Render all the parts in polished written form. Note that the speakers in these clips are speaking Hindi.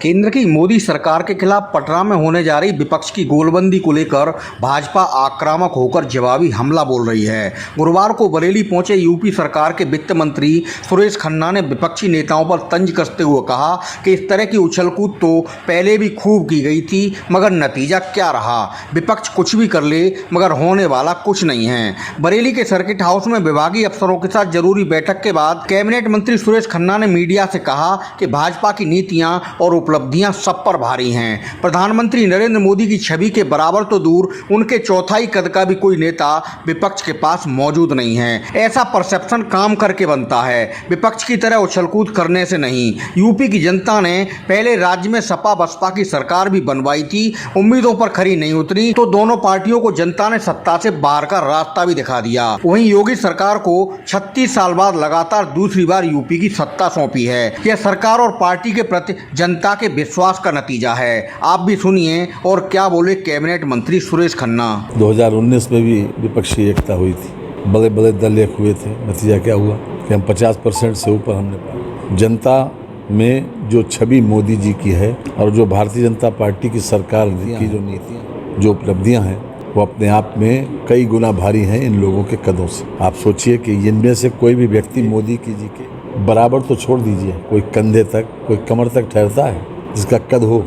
केंद्र की मोदी सरकार के खिलाफ पटना में होने जा रही विपक्ष की गोलबंदी को लेकर भाजपा आक्रामक होकर जवाबी हमला बोल रही है। गुरुवार को बरेली पहुंचे यूपी सरकार के वित्त मंत्री सुरेश खन्ना ने विपक्षी नेताओं पर तंज कसते हुए कहा कि इस तरह की उछलकूद तो पहले भी खूब की गई थी, मगर नतीजा क्या रहा। विपक्ष कुछ भी कर ले मगर होने वाला कुछ नहीं है। बरेली के सर्किट हाउस में विभागीय अफसरों के साथ जरूरी बैठक के बाद कैबिनेट मंत्री सुरेश खन्ना ने मीडिया से कहा कि भाजपा की नीतियां और उपलब्धियां सब पर भारी हैं। प्रधानमंत्री नरेंद्र मोदी की छवि के बराबर तो दूर, उनके चौथाई कद का भी कोई नेता विपक्ष के पास मौजूद नहीं है। ऐसा परसेप्शन काम करके बनता है, विपक्ष की तरह उछलकूद करने से नहीं। यूपी की जनता ने पहले राज्य में सपा बसपा की सरकार भी बनवाई थी, उम्मीदों पर खरी नहीं उतरी तो दोनों पार्टियों को जनता ने सत्ता से बाहर का रास्ता भी दिखा दिया। वहीं योगी सरकार को 36 साल बाद लगातार दूसरी बार यूपी की सत्ता सौंपी है। यह सरकार और पार्टी के प्रति जनता के विश्वास का नतीजा है। आप भी सुनिए और क्या बोले कैबिनेट मंत्री सुरेश खन्ना। 2019 में भी विपक्षी एकता हुई थी, बड़े बड़े दल एक हुए थे। नतीजा क्या हुआ कि हम 50% से ऊपर हमने पाया। जनता में जो छवि मोदी जी की है और जो भारतीय जनता पार्टी की सरकार की जो नीतियाँ, जो उपलब्धियाँ हैं, वो अपने आप में कई गुना भारी हैं इन लोगों के कदों से। आप सोचिए कि इनमें से कोई भी व्यक्ति मोदी जी के बराबर तो छोड़ दीजिए, कोई कंधे तक, कोई कमर तक ठहरता है जिसका कद हो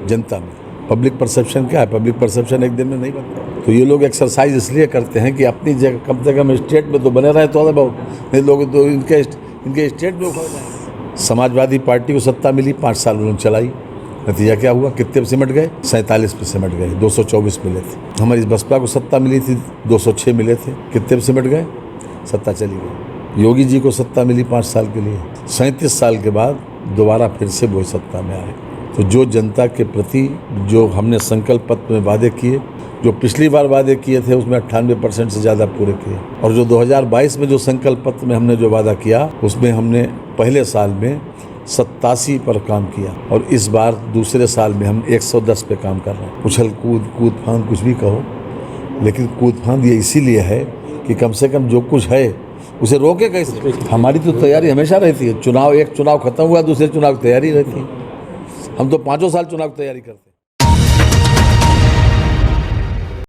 जनता में। पब्लिक परसेप्शन क्या है? पब्लिक परसेप्शन एक दिन में नहीं बनता। तो ये लोग एक्सरसाइज इसलिए करते हैं कि अपनी जगह कम से कम स्टेट में तो बने रहे, तो बहुत नहीं लोग तो इनके स्टेट में उखड़ जाए। समाजवादी पार्टी को सत्ता मिली, 5 साल उन्होंने चलाई। नतीजा क्या हुआ? कितने पे सिमट गए? 47 पे सिमट गए। 224 मिले थे। हमारी बसपा को सत्ता मिली थी, 206 मिले थे। कितने पे सिमट गए? सत्ता चली गई। योगी जी को सत्ता मिली 5 साल के लिए, 37 साल के बाद दोबारा फिर से वो सत्ता में आए। तो जो जनता के प्रति जो हमने संकल्प पत्र में वादे किए, जो पिछली बार वादे किए थे उसमें 98% से ज़्यादा पूरे किए, और जो 2022 में जो संकल्प पत्र में हमने जो वादा किया उसमें हमने पहले साल में 87 पर काम किया, और इस बार दूसरे साल में हम 110 पे काम कर रहे हैं। उछल कूद फांद कुछ भी कहो, लेकिन कूद फांद ये इसीलिए है कि कम से कम जो कुछ है उसे रोके कैसे। हमारी तो तैयारी हमेशा रहती है। एक चुनाव खत्म हुआ, दूसरे चुनाव की तैयारी रहती है। हम तो 5 साल चुनाव की तैयारी करते हैं।